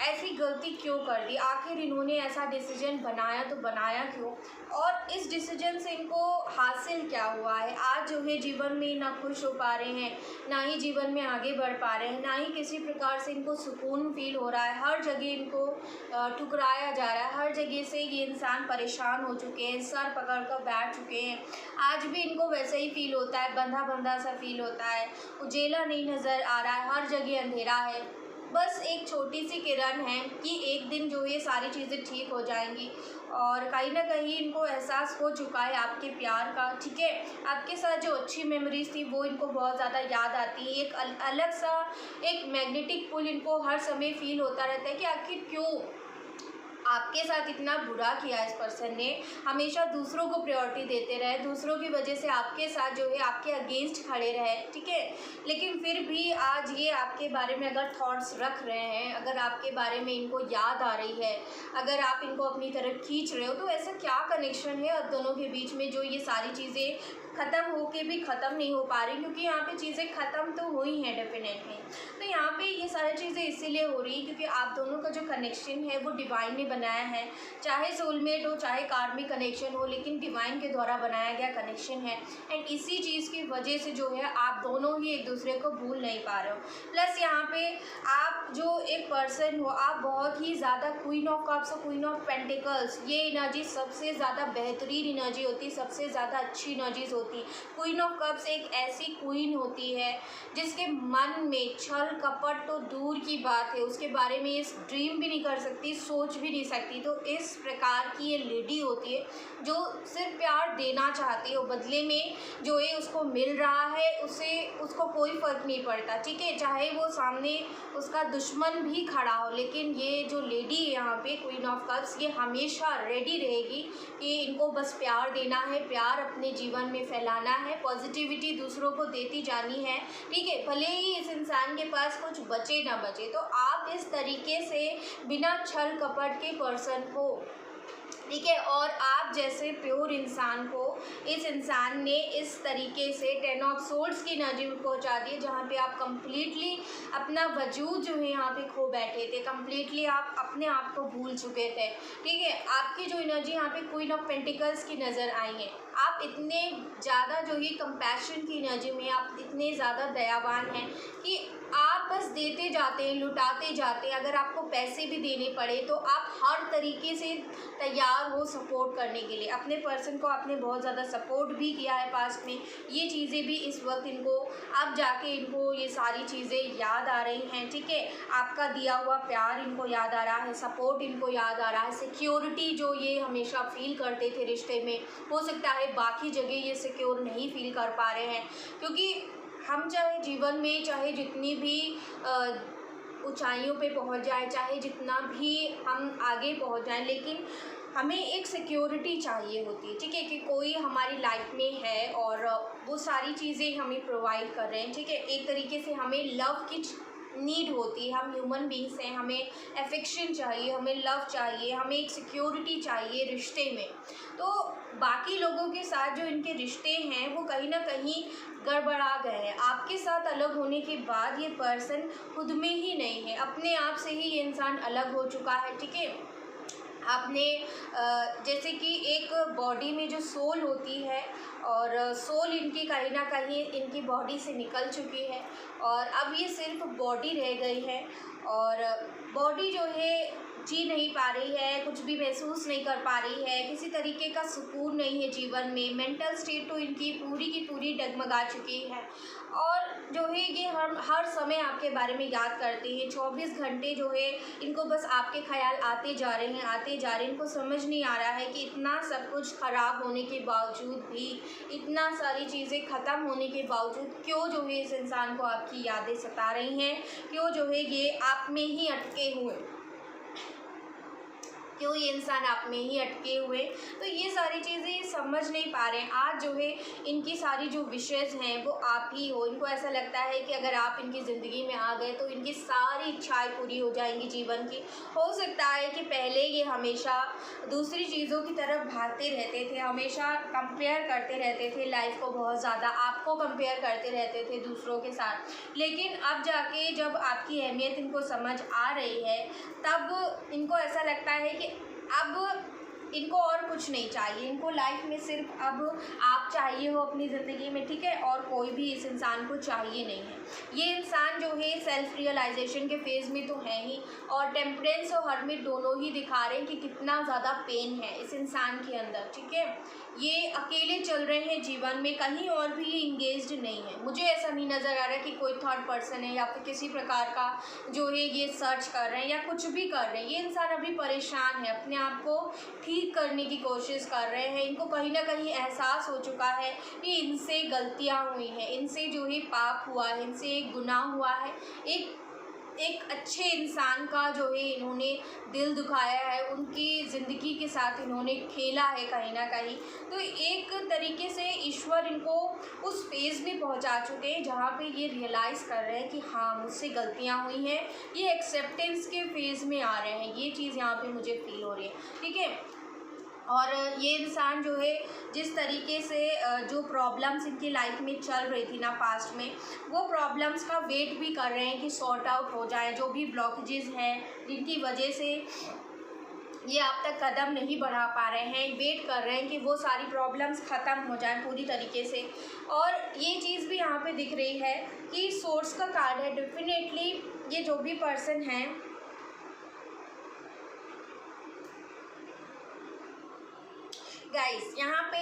ऐसी गलती क्यों कर दी, आखिर इन्होंने ऐसा डिसीजन बनाया तो बनाया क्यों, और इस डिसीजन से इनको हासिल क्या हुआ है। आज जो है जीवन में ना खुश हो पा रहे हैं, ना ही जीवन में आगे बढ़ पा रहे हैं, ना ही किसी प्रकार से इनको सुकून फील हो रहा है। हर जगह इनको ठुकराया जा रहा है, हर जगह से ये इंसान परेशान हो चुके हैं, सर पकड़ कर बैठ चुके हैं। आज भी इनको वैसे ही फील होता है, बंधा बंधा सा फील होता है, उजेला नहीं नज़र आ रहा है, हर जगह अंधेरा है। बस एक छोटी सी किरण है कि एक दिन जो ये सारी चीज़ें ठीक हो जाएंगी, और कहीं ना कहीं इनको एहसास हो चुका है आपके प्यार का, ठीक है, आपके साथ जो अच्छी मेमोरीज थी वो इनको बहुत ज़्यादा याद आती है। एक अलग सा एक मैग्नेटिक पुल इनको हर समय फील होता रहता है कि आखिर क्यों आपके साथ इतना बुरा किया इस पर्सन ने, हमेशा दूसरों को प्रायोरिटी देते रहे, दूसरों की वजह से आपके साथ जो है आपके अगेंस्ट खड़े रहे, ठीक है, लेकिन फिर भी आज ये आपके बारे में अगर थॉट्स रख रहे हैं, अगर आपके बारे में इनको याद आ रही है, अगर आप इनको अपनी तरफ खींच रहे हो, तो ऐसा क्या कनेक्शन है आप दोनों के बीच में जो ये सारी चीज़ें ख़त्म होके भी ख़त्म नहीं हो पा रही, क्योंकि यहाँ पे चीज़ें ख़त्म तो हुई हैं डेफिनेटली। तो यहाँ पे ये सारी चीज़ें इसीलिए हो रही क्योंकि आप दोनों का जो कनेक्शन है वो डिवाइन ने बनाया है, चाहे सोलमेट हो चाहे कार्मिक कनेक्शन हो, लेकिन डिवाइन के द्वारा बनाया गया कनेक्शन है। एंड इसी चीज़ की वजह से जो है आप दोनों ही एक दूसरे को भूल नहीं पा रहे हो। प्लस यहाँ पे आप जो एक पर्सन हो, आप बहुत ही ज़्यादा क्वीन ऑफ कप्स और क्वीन ऑफ पेंटिकल्स, ये एनर्जी सबसे ज़्यादा बेहतरीन एनर्जी होती है, सबसे ज़्यादा अच्छी एनर्जीज होती। क्वीन ऑफ कप्स एक ऐसी क्वीन होती है जिसके मन में छल कपट तो दूर की बात है, उसके बारे में ये ड्रीम भी नहीं कर सकती, सोच भी नहीं सकती। तो इस प्रकार की ये लेडी होती है जो सिर्फ प्यार देना चाहती है, बदले में जो है उसको मिल रहा है, उसको कोई फ़र्क नहीं पड़ता, ठीक है, चाहे वो सामने उसका दुश्मन भी खड़ा हो। लेकिन ये जो लेडी है यहाँ पे क्वीन ऑफ कप्स, ये हमेशा रेडी रहेगी कि इनको बस प्यार देना है, प्यार अपने जीवन में फैलाना है, पॉजिटिविटी दूसरों को देती जानी है, ठीक है, भले ही इस इंसान के पास कुछ बचे ना बचे। तो आप इस तरीके से बिना छल कपट के पर्सन हो, ठीक है, और आप जैसे प्योर इंसान को इस इंसान ने इस तरीके से 10 ऑफ सोर्ड्स की एनर्जी में पहुंचा दी, जहाँ पे आप कंप्लीटली अपना वजूद जो है यहाँ पे खो बैठे थे, कंप्लीटली आप अपने आप को भूल चुके थे, ठीक है। आपकी जो एनर्जी यहाँ पे क्वीन ऑफ पेंटिकल्स की नज़र आई है, आप इतने ज़्यादा जो ये कंपैशन की एनर्जी में आप इतने ज़्यादा दयावान हैं कि आप बस देते जाते हैं, लुटाते जाते हैं। अगर आपको पैसे भी देने पड़े तो आप हर तरीके से तैयार हो सपोर्ट करने के लिए। अपने पर्सन को आपने बहुत ज़्यादा सपोर्ट भी किया है पास्ट में, ये चीज़ें भी इस वक्त इनको अब जाके इनको ये सारी चीज़ें याद आ रही हैं, ठीक है, आपका दिया हुआ प्यार इनको याद आ रहा है, सपोर्ट इनको याद आ रहा है, सिक्योरिटी जो ये हमेशा फील करते थे रिश्ते में, हो सकता है बाकी जगह ये सिक्योर नहीं फील कर पा रहे हैं। क्योंकि हम चाहे जीवन में चाहे जितनी भी ऊंचाइयों पे पहुंच जाए, चाहे जितना भी हम आगे पहुंच जाएं, लेकिन हमें एक सिक्योरिटी चाहिए होती है, ठीक है, कि कोई हमारी लाइफ में है और वो सारी चीज़ें हमें प्रोवाइड कर रहे हैं, ठीक है। एक तरीके से हमें लव की नीड होती है, हम ह्यूमन बींग्स हैं, हमें अफेक्शन चाहिए, हमें लव चाहिए, हमें एक सिक्योरिटी चाहिए रिश्ते में। तो बाकी लोगों के साथ जो इनके रिश्ते हैं वो कहीं ना कहीं गड़बड़ा गए हैं। आपके साथ अलग होने के बाद ये पर्सन खुद में ही नहीं है, अपने आप से ही ये इंसान अलग हो चुका है, ठीक है। आपने जैसे कि एक बॉडी में जो सोल होती है और सोल इनकी कहीं ना कहीं इनकी बॉडी से निकल चुकी है और अब ये सिर्फ बॉडी रह गई है, और बॉडी जो है जी नहीं पा रही है, कुछ भी महसूस नहीं कर पा रही है, किसी तरीके का सुकून नहीं है जीवन में। मेंटल स्टेट तो इनकी की पूरी डगमगा चुकी है और जो है ये हर समय आपके बारे में याद करते हैं। 24 घंटे जो है इनको बस आपके ख्याल आते जा रहे हैं, आते जा रहे हैं। इनको समझ नहीं आ रहा है कि इतना सब कुछ ख़राब होने के बावजूद भी, इतना सारी चीज़ें ख़त्म होने के बावजूद क्यों जो है इस इंसान को आपकी यादें सता रही हैं, क्यों जो है ये आप में ही अटके हुए, क्यों ये इंसान आप में ही अटके हुए। तो ये सारी चीज़ें समझ नहीं पा रहे हैं। आज जो है इनकी सारी जो विशेज़ हैं वो आप ही हो। इनको ऐसा लगता है कि अगर आप इनकी ज़िंदगी में आ गए तो इनकी सारी इच्छाएं पूरी हो जाएंगी जीवन की। हो सकता है कि पहले ये हमेशा दूसरी चीज़ों की तरफ भागते रहते थे, हमेशा कंपेयर करते रहते थे लाइफ को, बहुत ज़्यादा आपको कंपेयर करते रहते थे दूसरों के साथ। लेकिन अब जाके जब आपकी अहमियत इनको समझ आ रही है तब इनको ऐसा लगता है कि अब इनको और कुछ नहीं चाहिए। इनको लाइफ में सिर्फ अब आप चाहिए हो अपनी ज़िंदगी में, ठीक है, और कोई भी इस इंसान को चाहिए नहीं है। ये इंसान जो है सेल्फ रियलाइजेशन के फेज़ में तो है ही, और टेम्परेंस और हर्मिट दोनों ही दिखा रहे हैं कि कितना ज़्यादा पेन है इस इंसान के अंदर, ठीक है। ये अकेले चल रहे हैं जीवन में, कहीं और भी ये इंगेज्ड नहीं है। मुझे ऐसा नहीं नज़र आ रहा कि कोई थर्ड पर्सन है या फिर किसी प्रकार का जो है ये सर्च कर रहे हैं या कुछ भी कर रहे हैं। ये इंसान अभी परेशान है, अपने आप को ठीक करने की कोशिश कर रहे हैं। इनको कहीं ना कहीं एहसास हो चुका है कि इनसे गलतियां हुई हैं, इनसे जो है पाप हुआ है, इनसे एक गुनाह हुआ है। एक अच्छे इंसान का जो है इन्होंने दिल दुखाया है, उनकी ज़िंदगी के साथ इन्होंने खेला है कहीं ना कहीं। तो एक तरीके से ईश्वर इनको उस फेज़ में पहुंचा चुके हैं जहाँ पे ये रियलाइज़ कर रहे हैं कि हाँ मुझसे गलतियाँ हुई हैं। ये एक्सेप्टेंस के फेज़ में आ रहे हैं, ये चीज़ यहाँ पे मुझे फील हो रही है, ठीक है। और ये इंसान जो है जिस तरीके से जो प्रॉब्लम्स इनकी लाइफ में चल रही थी ना पास्ट में, वो प्रॉब्लम्स का वेट भी कर रहे हैं कि सॉर्ट आउट हो जाए। जो भी ब्लॉकेजेस हैं जिनकी वजह से ये आप तक कदम नहीं बढ़ा पा रहे हैं, वेट कर रहे हैं कि वो सारी प्रॉब्लम्स ख़त्म हो जाएं पूरी तरीके से। और ये चीज़ भी यहाँ पे दिख रही है कि सोर्स का कार्ड है। डेफिनेटली ये जो भी पर्सन है, गाइस यहाँ पे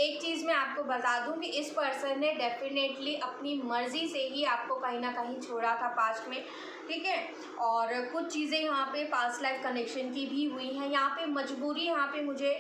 एक चीज़ मैं आपको बता दूं कि इस पर्सन ने डेफिनेटली अपनी मर्ज़ी से ही आपको कहीं ना कहीं छोड़ा था पास्ट में, ठीक है। और कुछ चीज़ें यहाँ पे पास्ट लाइफ कनेक्शन की भी हुई हैं। यहाँ पे मजबूरी यहाँ पे मुझे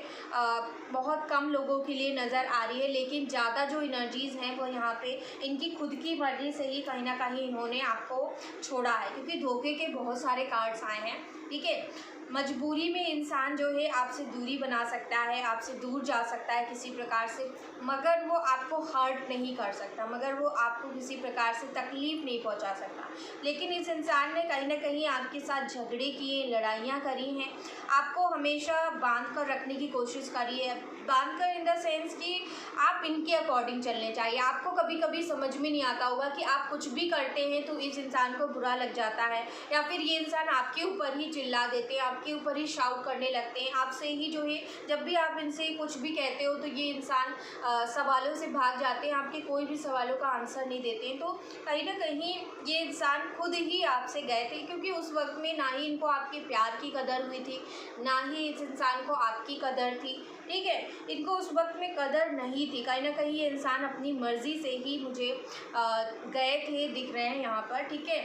बहुत कम लोगों के लिए नज़र आ रही है, लेकिन ज़्यादा जो एनर्जीज़ हैं वो यहाँ पे इनकी खुद की मर्ज़ी से ही कहीं ना कहीं इन्होंने आपको छोड़ा है, क्योंकि धोखे के बहुत सारे कार्ड्स आए हैं, ठीक है। मजबूरी में इंसान जो है आपसे दूरी बना सकता है, आपसे दूर जा सकता है किसी प्रकार से, मगर वो आपको हर्ट नहीं कर सकता, मगर वो आपको किसी प्रकार से तकलीफ़ नहीं पहुंचा सकता। लेकिन इस इंसान ने कहीं ना कहीं आपके साथ झगड़े किए, लड़ाइयाँ करी हैं, आपको हमेशा बांध कर रखने की कोशिश करी है। बांध कर इन द सेंस कि आप इनके अकॉर्डिंग चलने चाहिए। आपको कभी कभी समझ में नहीं आता होगा कि आप कुछ भी करते हैं तो इस इंसान को बुरा लग जाता है, या फिर ये इंसान आपके ऊपर ही चिल्ला देते हैं, आपके ऊपर ही शाउट करने लगते हैं, आपसे ही जो है जब भी आप इनसे कुछ भी कहते हो तो ये इंसान सवालों से भाग जाते हैं, आपके कोई भी सवालों का आंसर नहीं देते हैं। तो कहीं ना कहीं ये इंसान खुद ही आपसे गए थे, क्योंकि उस वक्त में ना ही इनको आपके प्यार की कदर हुई थी, ना ही इस इंसान को आपकी कदर थी, ठीक है। इनको उस वक्त में कदर नहीं थी। कहीं ना कहीं ये इंसान अपनी मर्ज़ी से ही मुझे गए थे, दिख रहे हैं यहाँ पर, ठीक है।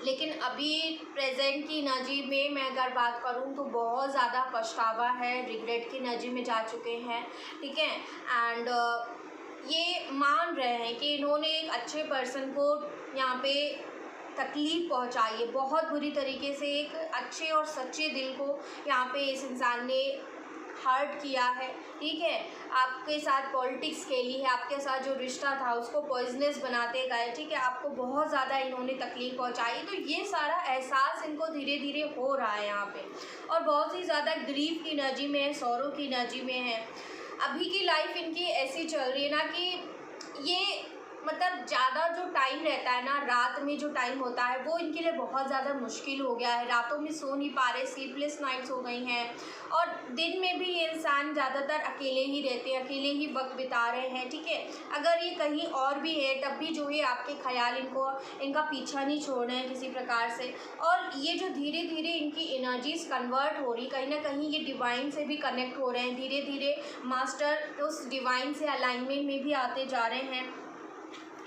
लेकिन अभी प्रेजेंट की एनर्जी में मैं अगर बात करूं तो बहुत ज़्यादा पछतावा है, रिग्रेट की एनर्जी में जा चुके हैं, ठीक है। एंड ये मान रहे हैं कि इन्होंने एक अच्छे पर्सन को यहाँ पे तकलीफ़ पहुंचाई है, बहुत बुरी तरीके से एक अच्छे और सच्चे दिल को यहाँ पे इस इंसान ने हर्ट किया है, ठीक है। आपके साथ पॉलिटिक्स खेली है, आपके साथ जो रिश्ता था उसको पॉइजनस बनाते गए, ठीक है। आपको बहुत ज़्यादा इन्होंने तकलीफ़ पहुंचाई। तो ये सारा एहसास इनको धीरे धीरे हो रहा है यहाँ पे, और बहुत ही ज़्यादा ग्रीफ की एनर्जी में है, सौरों की एनर्जी में है। अभी की लाइफ इनकी ऐसी चल रही है ना कि ये मतलब ज़्यादा जो टाइम रहता है ना, रात में जो टाइम होता है वो इनके लिए बहुत ज़्यादा मुश्किल हो गया है। रातों में सो नहीं पा रहे, स्लीपलेस नाइट्स हो गई हैं, और दिन में भी ये इंसान ज़्यादातर अकेले ही रहते हैं, अकेले ही वक्त बिता रहे हैं। ठीक है, अगर ये कहीं और भी है तब भी जो है आपके ख्याल इनका पीछा नहीं छोड़ रहे हैं किसी प्रकार से। और ये जो धीरे धीरे इनकी एनर्जीज कन्वर्ट हो रही, कहीं ना कहीं ये डिवाइन से भी कनेक्ट हो रहे हैं, धीरे धीरे मास्टर उस डिवाइन से अलाइनमेंट में भी आते जा रहे हैं।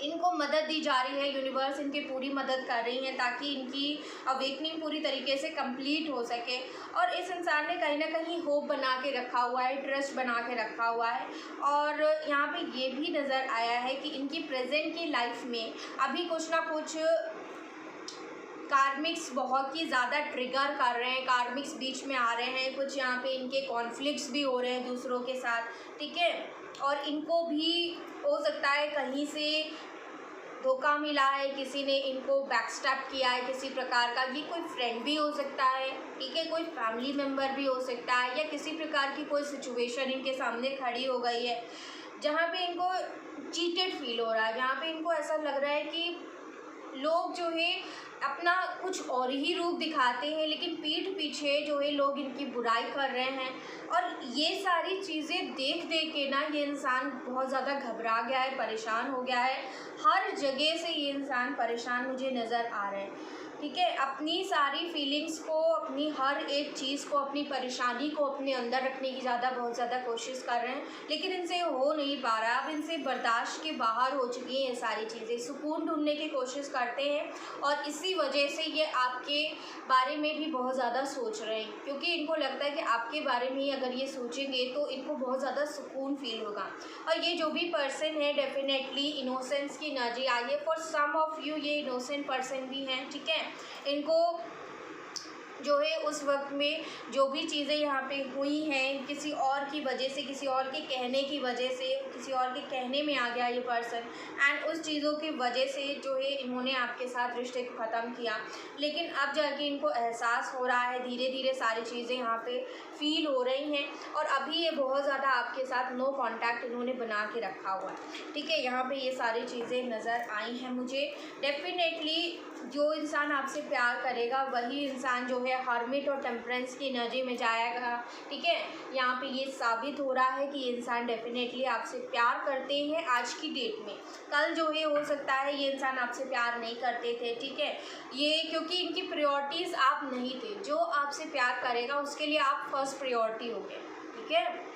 इनको मदद दी जा रही है, यूनिवर्स इनकी पूरी मदद कर रही है ताकि इनकी अवेकनिंग पूरी तरीके से कंप्लीट हो सके। और इस इंसान ने कहीं ना कहीं होप बना के रखा हुआ है, ट्रस्ट बना के रखा हुआ है। और यहाँ पे ये भी नज़र आया है कि इनकी प्रेजेंट की लाइफ में अभी कुछ ना कुछ कार्मिक्स बहुत ही ज़्यादा ट्रिगर कर रहे हैं, कार्मिक्स बीच में आ रहे हैं, कुछ यहाँ पे इनके कॉन्फ्लिक्ट्स भी हो रहे हैं दूसरों के साथ। ठीक है, और इनको भी हो सकता है कहीं से धोखा मिला है, किसी ने इनको बैकस्टैप किया है किसी प्रकार का। ये कोई फ्रेंड भी हो सकता है, ठीक है, कोई फैमिली मेम्बर भी हो सकता है, या किसी प्रकार की कोई सिचुएशन इनके सामने खड़ी हो गई है जहाँ पे इनको चीटेड फील हो रहा है, जहाँ पे इनको ऐसा लग रहा है कि लोग जो है अपना कुछ और ही रूप दिखाते हैं, लेकिन पीठ पीछे जो है लोग इनकी बुराई कर रहे हैं। और ये सारी चीज़ें देख देख के ना ये इंसान बहुत ज़्यादा घबरा गया है, परेशान हो गया है। हर जगह से ये इंसान परेशान मुझे नज़र आ रहा है। ठीक है, अपनी सारी फीलिंग्स को, अपनी हर एक चीज़ को, अपनी परेशानी को अपने अंदर रखने की बहुत ज़्यादा कोशिश कर रहे हैं, लेकिन इनसे हो नहीं पा रहा। अब इनसे बर्दाश्त के बाहर हो चुकी हैं ये सारी चीज़ें। सुकून ढूंढने की कोशिश करते हैं और इसी वजह से ये आपके बारे में भी बहुत ज़्यादा सोच रहे हैं, क्योंकि इनको लगता है कि आपके बारे में ही अगर ये सोचेंगे तो इनको बहुत ज़्यादा सुकून फील होगा। और ये जो भी पर्सन है डेफिनेटली इनोसेंस की एनर्जी आई है। फॉर सम ऑफ यू ये इनोसेंट पर्सन भी हैं। ठीक है, इनको जो है उस वक्त में जो भी चीज़ें यहाँ पे हुई हैं किसी और की वजह से, किसी और के कहने की वजह से, किसी और के कहने में आ गया ये पर्सन, एंड उस चीज़ों की वजह से जो है इन्होंने आपके साथ रिश्ते को ख़त्म किया। लेकिन अब जाके इनको एहसास हो रहा है, धीरे धीरे सारी चीज़ें यहाँ पे फील हो रही हैं, और अभी ये बहुत ज़्यादा आपके साथ नो कांटेक्ट इन्होंने बना के रखा हुआ है। ठीक है, यहाँ पे ये सारी चीज़ें नज़र आई हैं मुझे। डेफिनेटली जो इंसान आपसे प्यार करेगा वही इंसान जो है हर्मिट और टेम्परेंस की एनर्जी में जाएगा। ठीक है, यहाँ पे ये साबित हो रहा है कि ये इंसान डेफिनेटली आपसे प्यार करते हैं आज की डेट में। कल जो है हो सकता है ये इंसान आपसे प्यार नहीं करते थे। ठीक है, ये क्योंकि इनकी प्रायोरिटीज़ आप नहीं थे। जो आपसे प्यार करेगा उसके लिए आप फर्स्ट प्रायोरिटी हो गए। ठीक है,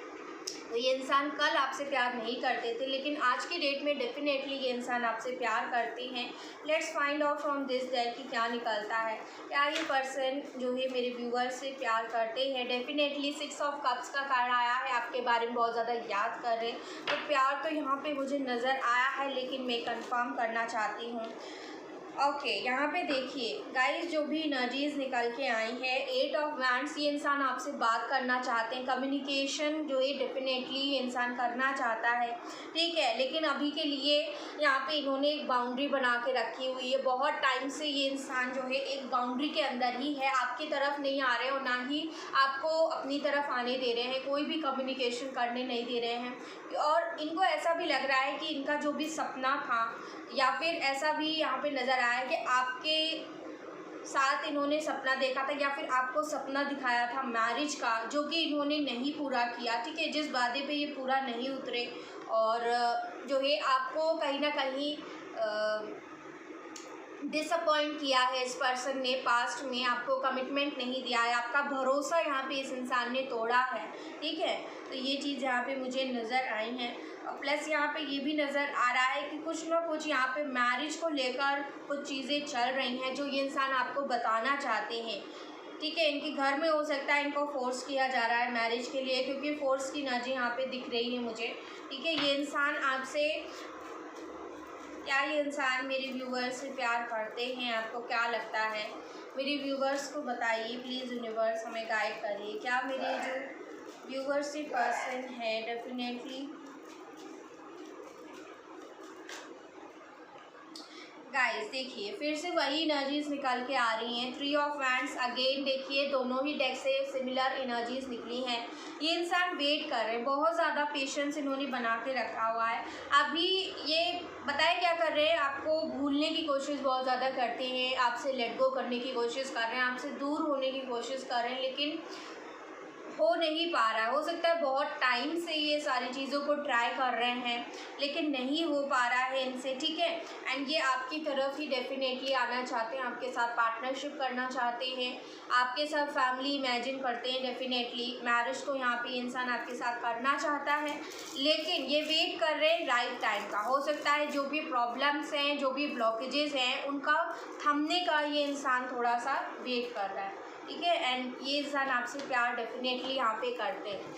तो ये इंसान कल आपसे प्यार नहीं करते थे, लेकिन आज की डेट में डेफिनेटली ये इंसान आपसे प्यार करते हैं। Let's find out from this date कि क्या निकलता है। क्या ये पर्सन जो है मेरे व्यूअर्स से प्यार करते हैं? डेफिनेटली 6 ऑफ कप्स का कार्ड आया है, आपके बारे में बहुत ज़्यादा याद कर रहे हैं। तो प्यार तो यहाँ पे मुझे नज़र आया है, लेकिन मैं कंफर्म करना चाहती हूँ। ओके, यहाँ पे देखिए गाइस, जो भी एनर्जीज निकल के आई है 8 ऑफ वैंड्स, ये इंसान आपसे बात करना चाहते हैं, कम्युनिकेशन जो है डेफिनेटली ये इंसान करना चाहता है। ठीक है, लेकिन अभी के लिए यहाँ पे इन्होंने एक बाउंड्री बना के रखी हुई है। बहुत टाइम से ये इंसान जो है एक बाउंड्री के अंदर ही है, आपकी तरफ नहीं आ रहे और ना ही आपको अपनी तरफ आने दे रहे हैं, कोई भी कम्युनिकेशन करने नहीं दे रहे हैं। और इनको ऐसा भी लग रहा है कि इनका जो भी सपना था, या फिर ऐसा भी यहाँ पे नज़र आया है कि आपके साथ इन्होंने सपना देखा था, या फिर आपको सपना दिखाया था मैरिज का, जो कि इन्होंने नहीं पूरा किया। ठीक है, जिस वादे पे ये पूरा नहीं उतरे, और जो है आपको कहीं ना कहीं डिसअपॉइंट किया है इस पर्सन ने। पास्ट में आपको कमिटमेंट नहीं दिया है, आपका भरोसा यहाँ पे इस इंसान ने तोड़ा है। ठीक है, तो ये चीज़ यहाँ पे मुझे नज़र आई हैं। प्लस यहाँ पे ये भी नज़र आ रहा है कि कुछ ना कुछ यहाँ पे मैरिज को लेकर कुछ चीज़ें चल रही हैं जो ये इंसान आपको बताना चाहते हैं। ठीक है, इनके घर में हो सकता है इनको फोर्स किया जा रहा है मैरिज के लिए, क्योंकि फोर्स की एनर्जी यहाँ पे दिख रही है मुझे। ठीक है, ये इंसान आपसे, क्या ये इंसान मेरे व्यूवर्स से प्यार करते हैं? आपको क्या लगता है? मेरे व्यूवर्स को बताइए प्लीज़, यूनिवर्स हमें गाइड करिए। क्या मेरे जो व्यूवर्स से पर्सन है डेफिनेटली गाइस देखिए फिर से वही एनर्जीज निकल के आ रही हैं। 3 ऑफ वैंड्स अगेन देखिए दोनों ही डेक से सिमिलर एनर्जीज निकली हैं। ये इंसान वेट कर रहे हैं, बहुत ज़्यादा पेशेंस इन्होंने बना के रखा हुआ है। अभी ये बताए क्या कर रहे हैं, आपको भूलने की कोशिश बहुत ज़्यादा करते हैं, आपसे लेट गो करने की कोशिश कर रहे हैं, आपसे दूर होने की कोशिश कर रहे हैं, लेकिन हो नहीं पा रहा है। हो सकता है बहुत टाइम से ये सारी चीज़ों को ट्राई कर रहे हैं लेकिन नहीं हो पा रहा है इनसे, ठीक है। एंड ये आपकी तरफ ही डेफिनेटली आना चाहते हैं, आपके साथ पार्टनरशिप करना चाहते हैं, आपके साथ फैमिली इमेजिन करते हैं। डेफिनेटली मैरिज को यहाँ पे इंसान आपके साथ करना चाहता है, लेकिन ये वेट कर रहे हैं राइट टाइम का। हो सकता है जो भी प्रॉब्लम्स हैं, जो भी ब्लॉकेजेस हैं, उनका थमने का ये इंसान थोड़ा सा वेट कर रहा है, ठीक है। एंड ये इंसान आपसे प्यार डेफिनेटली यहाँ पे करते हैं।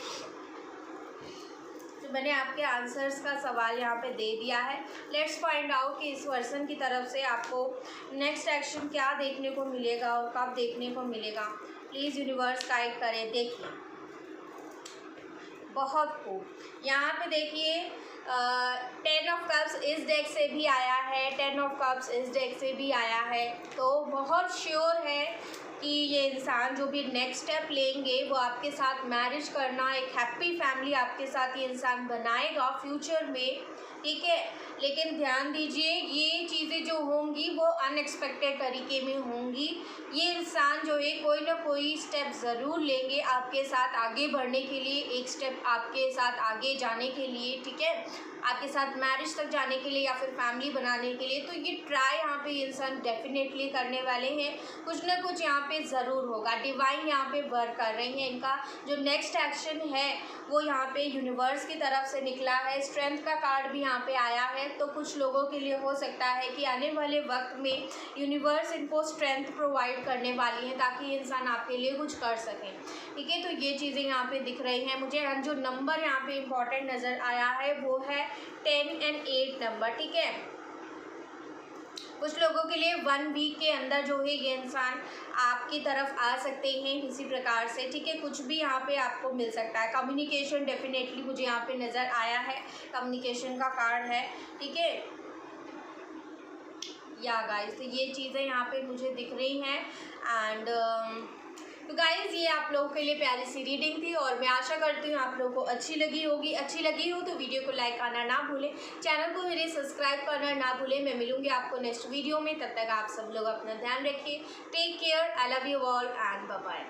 तो मैंने आपके आंसर्स का सवाल यहाँ पे दे दिया है। लेट्स फाइंड आउट कि इस पर्सन की तरफ से आपको नेक्स्ट एक्शन क्या देखने को मिलेगा और कब देखने को मिलेगा। प्लीज़ यूनिवर्स गाइड करें। देखिए बहुत खूब यहाँ पे देखिए 10 ऑफ कप्स इस डेक से भी आया है, 10 ऑफ कप्स इस डेक से भी आया है। तो बहुत श्योर है कि ये इंसान जो भी नेक्स्ट स्टेप लेंगे वो आपके साथ मैरिज करना, एक हैप्पी फैमिली आपके साथ ये इंसान बनाएगा फ्यूचर में, ठीक है। लेकिन ध्यान दीजिए ये चीज़ें जो होंगी वो अनएक्सपेक्टेड तरीके में होंगी। ये इंसान जो है कोई ना कोई स्टेप ज़रूर लेंगे आपके साथ आगे बढ़ने के लिए, एक स्टेप आपके साथ आगे जाने के लिए, ठीक है, आपके साथ मैरिज तक जाने के लिए या फिर फैमिली बनाने के लिए। तो ये ट्राई यहाँ पे इंसान डेफिनेटली करने वाले हैं, कुछ ना कुछ यहाँ पे ज़रूर होगा। डिवाइन यहाँ पे वर्क कर रही हैं, इनका जो नेक्स्ट एक्शन है वो यहाँ पे यूनिवर्स की तरफ से निकला है। स्ट्रेंथ का कार्ड भी यहाँ पे आया है। तो कुछ लोगों के लिए हो सकता है कि आने वाले वक्त में यूनिवर्स इनको स्ट्रेंथ प्रोवाइड करने वाली है ताकि ये इंसान आपके लिए कुछ कर सकें, ठीक है। तो ये चीज़ें यहाँ पे दिख रही हैं मुझे। जो नंबर यहाँ पे इम्पॉर्टेंट नज़र आया है वो है 10 और 8 नंबर, ठीक है। कुछ लोगों के लिए 1 वीक के अंदर जो है ये इंसान आपकी तरफ आ सकते हैं किसी प्रकार से, ठीक है। कुछ भी यहाँ पे आपको मिल सकता है। कम्युनिकेशन डेफिनेटली मुझे यहाँ पे नज़र आया है, कम्युनिकेशन का कार्ड है, ठीक है। या गाइस तो ये चीज़ें यहाँ पे मुझे दिख रही हैं। एंड तो गाइज़ ये आप लोगों के लिए प्यारी सी रीडिंग थी और मैं आशा करती हूँ आप लोगों को अच्छी लगी होगी। अच्छी लगी हो तो वीडियो को लाइक करना ना भूलें, चैनल को मेरे सब्सक्राइब करना ना भूलें। मैं मिलूँगी आपको नेक्स्ट वीडियो में, तब तक आप सब लोग अपना ध्यान रखिए। Take care, I love you all and bye bye.